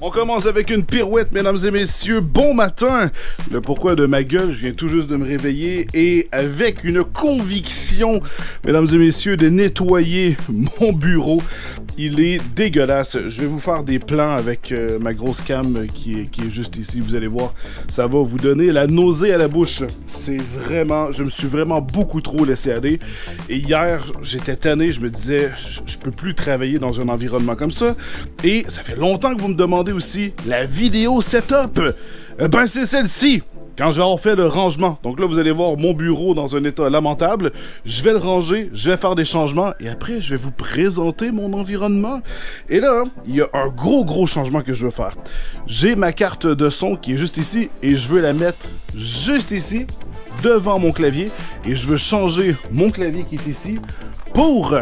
On commence avec une pirouette, mesdames et messieurs. Bon matin! Le pourquoi de ma gueule, je viens tout juste de me réveiller et avec une conviction, mesdames et messieurs, de nettoyer mon bureau. Il est dégueulasse. Je vais vous faire des plans avec ma grosse cam qui est juste ici. Vous allez voir, ça va vous donner la nausée à la bouche. C'est vraiment, je me suis vraiment beaucoup trop laissé aller. Et hier, j'étais tanné, je me disais, je peux plus travailler dans un environnement comme ça. Et ça fait longtemps que vous me demandez aussi la vidéo setup. Ben c'est celle-ci. Quand je vais avoir fait le rangement, donc là vous allez voir mon bureau dans un état lamentable, je vais le ranger, je vais faire des changements et après je vais vous présenter mon environnement. Et là, il y a un gros changement que je veux faire. J'ai ma carte de son qui est juste ici et je veux la mettre juste ici, devant mon clavier, et je veux changer mon clavier qui est ici pour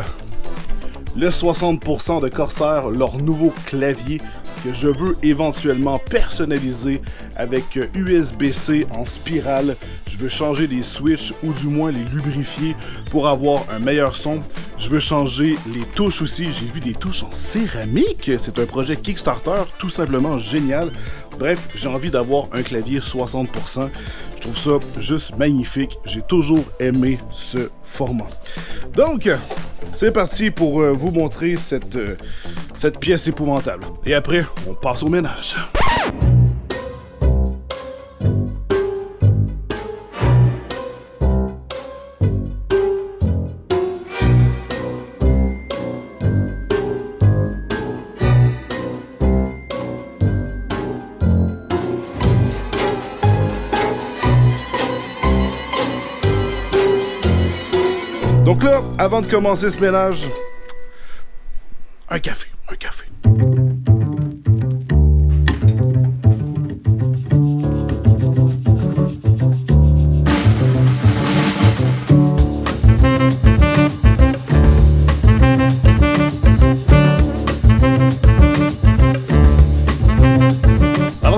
le 60% de Corsair, leur nouveau clavier que je veux éventuellement personnaliser avec USB-C en spirale. Je veux changer les switches ou du moins les lubrifier pour avoir un meilleur son. Je veux changer les touches aussi. J'ai vu des touches en céramique. C'est un projet Kickstarter tout simplement génial. Bref, j'ai envie d'avoir un clavier 60%. Je trouve ça juste magnifique. J'ai toujours aimé ce format. Donc, c'est parti pour vous montrer cette pièce épouvantable. Et après, on passe au ménage. Donc là, avant de commencer ce ménage, un café.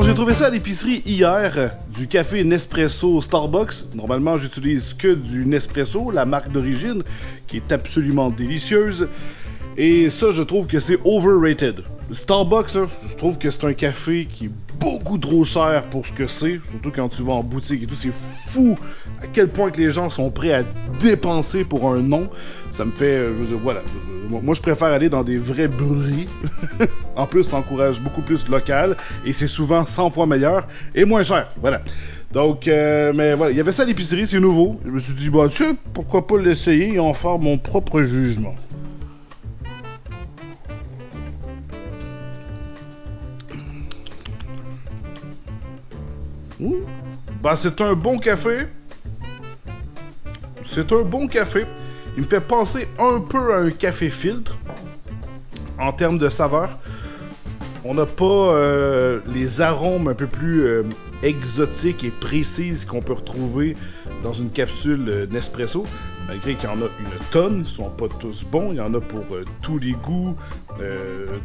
J'ai trouvé ça à l'épicerie hier, du café Nespresso Starbucks. Normalement, j'utilise que du Nespresso, la marque d'origine, qui est absolument délicieuse. Et ça, je trouve que c'est overrated. Starbucks, je trouve que c'est un café qui est beaucoup trop cher pour ce que c'est, surtout quand tu vas en boutique et tout. C'est fou à quel point que les gens sont prêts à dépenser pour un nom. Ça me fait, je veux dire, voilà. Moi, je préfère aller dans des vraies brûleries. En plus, ça encourage beaucoup plus local et c'est souvent 100 fois meilleur et moins cher. Voilà. Donc, mais voilà, il y avait ça à l'épicerie, c'est nouveau. Je me suis dit, bah, tu sais, pourquoi pas l'essayer et en faire mon propre jugement. Ben, c'est un bon café. C'est un bon café. Il me fait penser un peu à un café filtre en termes de saveur. On n'a pas les arômes un peu plus exotiques et précises qu'on peut retrouver dans une capsule Nespresso. Malgré qu'il y en a une tonne, ils sont pas tous bons, il y en a pour tous les goûts,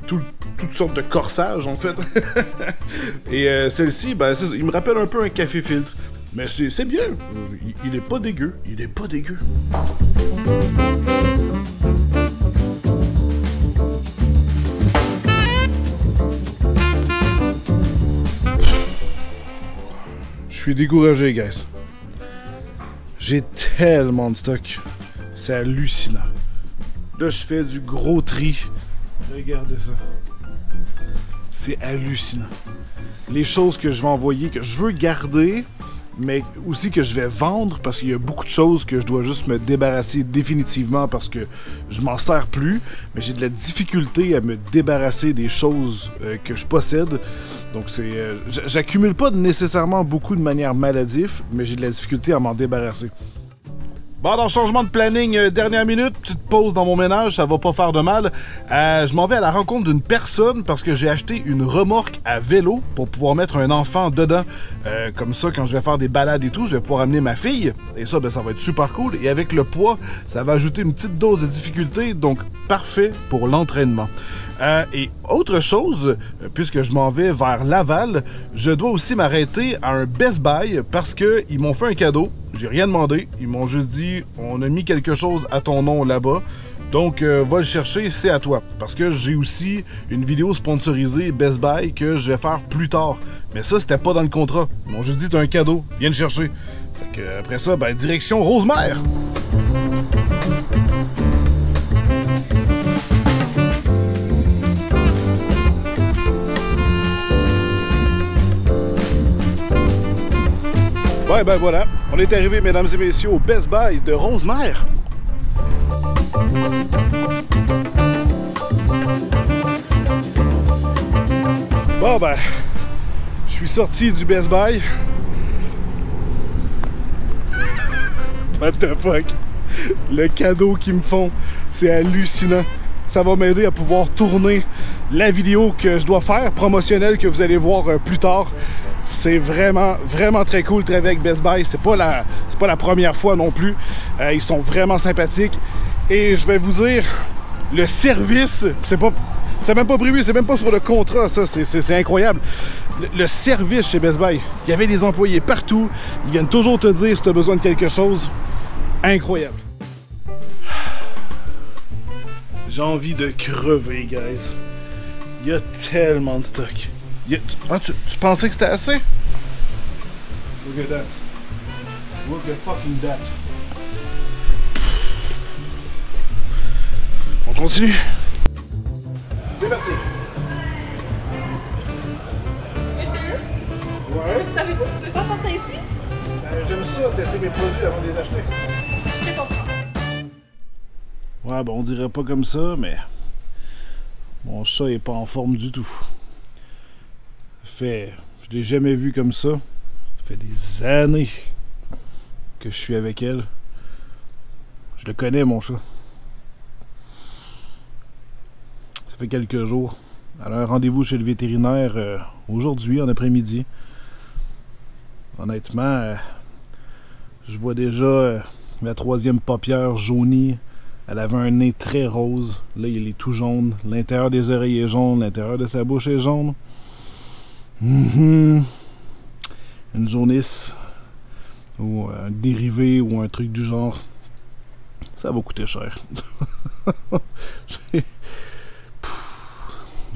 toutes sortes de corsages en fait. Et celle-ci, ben, il me rappelle un peu un café filtre. Mais c'est bien, il est pas dégueu, il est pas dégueu. Je suis découragé, guys. J'ai tellement de stock. C'est hallucinant. Là, je fais du gros tri. Regardez ça. C'est hallucinant. Les choses que je vais envoyer, que je veux garder, mais aussi que je vais vendre parce qu'il y a beaucoup de choses que je dois juste me débarrasser définitivement parce que je m'en sers plus, mais j'ai de la difficulté à me débarrasser des choses que je possède. Donc j'accumule pas nécessairement beaucoup de manière maladive, mais j'ai de la difficulté à m'en débarrasser. Bon, alors, changement de planning, dernière minute, petite pause dans mon ménage, ça va pas faire de mal. Je m'en vais à la rencontre d'une personne parce que j'ai acheté une remorque à vélo pour pouvoir mettre un enfant dedans. Comme ça, quand je vais faire des balades et tout, je vais pouvoir amener ma fille. Et ça, ben, ça va être super cool. Et avec le poids, ça va ajouter une petite dose de difficulté, donc parfait pour l'entraînement. Et autre chose, puisque je m'en vais vers Laval, je dois aussi m'arrêter à un Best Buy parce qu'ils m'ont fait un cadeau. j'ai rien demandé. Ils m'ont juste dit, on a mis quelque chose à ton nom là-bas. Donc, va le chercher, c'est à toi. Parce que j'ai aussi une vidéo sponsorisée Best Buy que je vais faire plus tard. Mais ça, c'était pas dans le contrat. Ils m'ont juste dit, t'as un cadeau, viens le chercher. Fait que, après ça, ben, direction Rosemère. Ouais, ben voilà, on est arrivé, mesdames et messieurs, au Best Buy de Rosemère. Bon ben, je suis sorti du Best Buy. What the fuck? Le cadeau qu'ils me font, c'est hallucinant. Ça va m'aider à pouvoir tourner la vidéo que je dois faire, promotionnelle, que vous allez voir plus tard. C'est vraiment, vraiment très cool de travailler avec Best Buy. C'est pas la première fois non plus. Ils sont vraiment sympathiques. Et je vais vous dire, le service, c'est même pas prévu, c'est même pas sur le contrat, ça, c'est incroyable. Le service chez Best Buy, il y avait des employés partout, ils viennent toujours te dire si tu as besoin de quelque chose. Incroyable. J'ai envie de crever, guys. Il y a tellement de stock. Ah, tu pensais que c'était assez? Look at that. Look at fucking that. On continue. C'est parti. Monsieur, Ouais. savez-vous que vous pouvez pas faire ça ici? J'aime ça, tester mes produits avant de les acheter. Je comprends. Ouais, bon, on dirait pas comme ça, mais mon chat est pas en forme du tout. Je l'ai jamais vu comme ça. Ça fait des années que je suis avec elle. Je le connais, mon chat. Ça fait quelques jours. Elle a un rendez-vous chez le vétérinaire aujourd'hui, en après-midi. Honnêtement, je vois déjà la troisième paupière jaunie. Elle avait un nez très rose. Là, il est tout jaune. L'intérieur des oreilles est jaune. L'intérieur de sa bouche est jaune. Une jaunisse ou un dérivé ou un truc du genre, ça va coûter cher.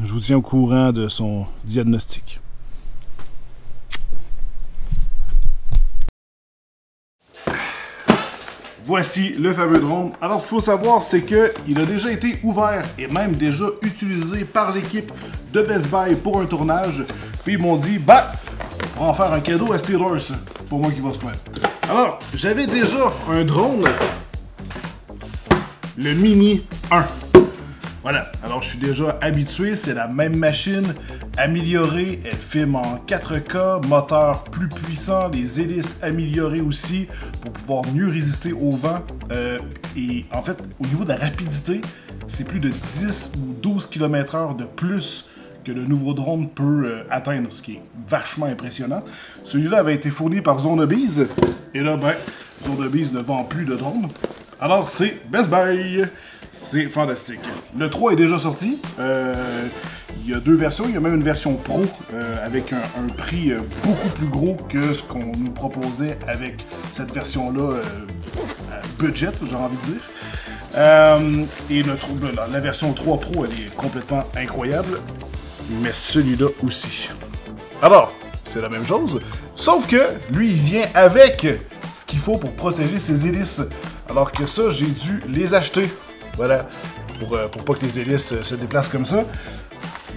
Je vous tiens au courant de son diagnostic. Voici le fameux drone. Alors, ce qu'il faut savoir, c'est qu'il a déjà été ouvert et même déjà utilisé par l'équipe de Best Buy pour un tournage. Puis ils m'ont dit, bah, on va en faire un cadeau à Steelers. Pour moi qui va se mettre. Alors, j'avais déjà un drone, le Mini 1. Voilà, alors je suis déjà habitué, c'est la même machine, améliorée, elle filme en 4K, moteur plus puissant, les hélices améliorées aussi pour pouvoir mieux résister au vent. Et en fait, au niveau de la rapidité, c'est plus de 10 ou 12 km/h de plus que le nouveau drone peut atteindre, ce qui est vachement impressionnant. Celui-là avait été fourni par Zonobiz, et là, ben, Zonobiz ne vend plus de drone. Alors, c'est Best Buy. C'est fantastique. Le 3 est déjà sorti. Il y a deux versions. Il y a même une version pro avec un prix beaucoup plus gros que ce qu'on nous proposait avec cette version-là budget, j'ai envie de dire. Et la version 3 Pro, elle est complètement incroyable. Mais celui-là aussi. Alors, c'est la même chose. Sauf que lui, il vient avec ce qu'il faut pour protéger ses hélices. Alors que ça, j'ai dû les acheter. Voilà, pour pas que les hélices se déplacent comme ça.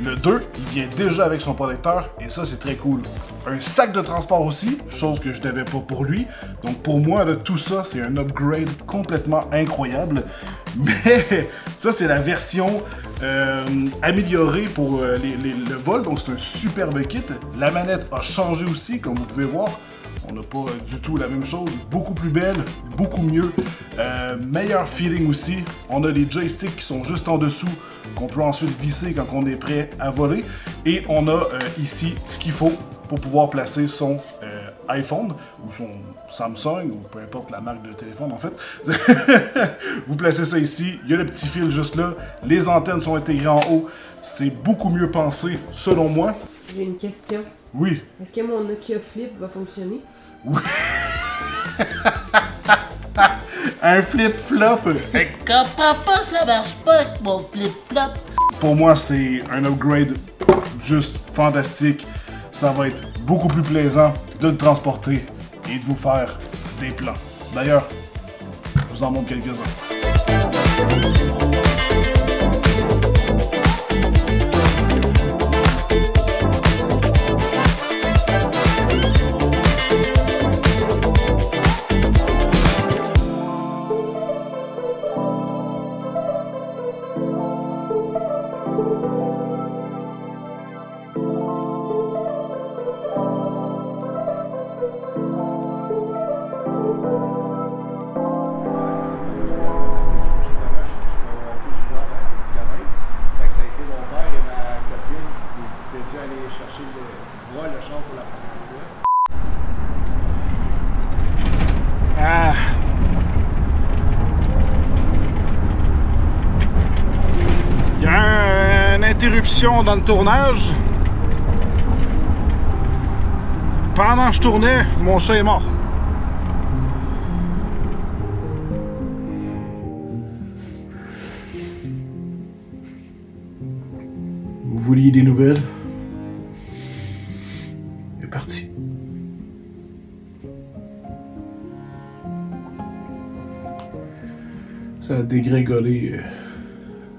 Le 2, il vient déjà avec son protecteur, et ça, c'est très cool. Un sac de transport aussi, chose que je n'avais pas pour lui. Donc pour moi, là, tout ça, c'est un upgrade complètement incroyable. Mais ça, c'est la version améliorée pour le vol, donc c'est un superbe kit. La manette a changé aussi, comme vous pouvez voir. On n'a pas du tout la même chose, beaucoup plus belle, beaucoup mieux, meilleur feeling aussi. On a les joysticks qui sont juste en dessous, qu'on peut ensuite visser quand on est prêt à voler. Et on a ici ce qu'il faut pour pouvoir placer son iPhone ou son Samsung ou peu importe la marque de téléphone en fait. Vous placez ça ici, il y a le petit fil juste là, les antennes sont intégrées en haut, c'est beaucoup mieux pensé selon moi. J'ai une question. Oui. Est-ce que mon Nokia Flip va fonctionner? Oui. Un flip-flop. Quand papa, ça marche pas avec mon flip-flop. Pour moi, c'est un upgrade juste fantastique. Ça va être beaucoup plus plaisant de le transporter et de vous faire des plans. D'ailleurs, je vous en montre quelques-uns. Il y a une interruption dans le tournage. Pendant que je tournais, mon chat est mort. Vous vouliez des nouvelles? Il est parti. Ça a dégringolé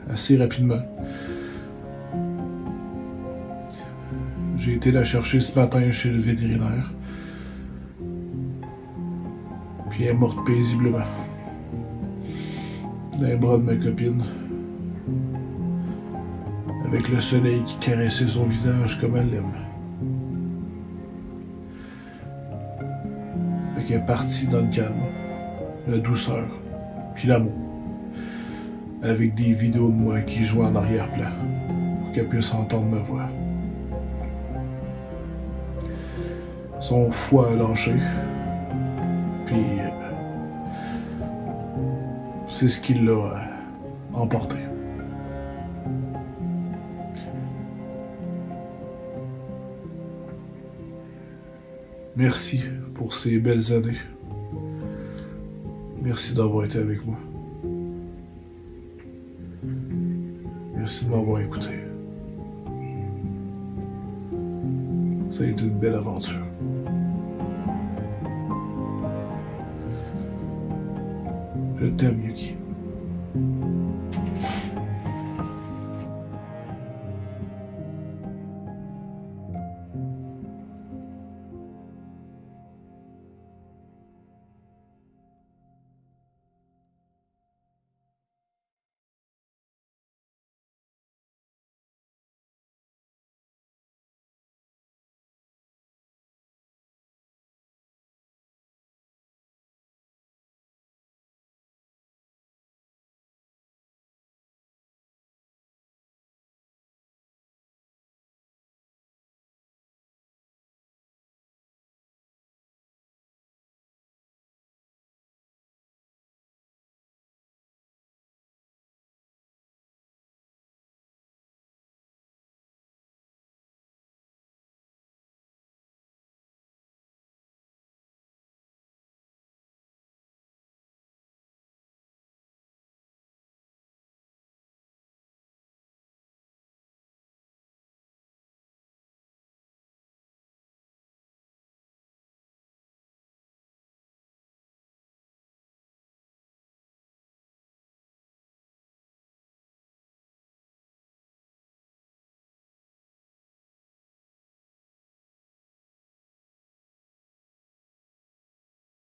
assez rapidement. J'ai été la chercher ce matin chez le vétérinaire. Puis elle est morte paisiblement. Dans les bras de ma copine. Avec le soleil qui caressait son visage comme elle l'aime. Fait qu'elle est partie dans le calme, la douceur, puis l'amour. Avec des vidéos de moi qui jouent en arrière-plan pour qu'elle puisse entendre ma voix. Son foie a lâché, puis c'est ce qui l'a emporté. Merci pour ces belles années. Merci d'avoir été avec moi. Merci de m'avoir écouté. Ça a été une belle aventure. Je t'aime, Yuki.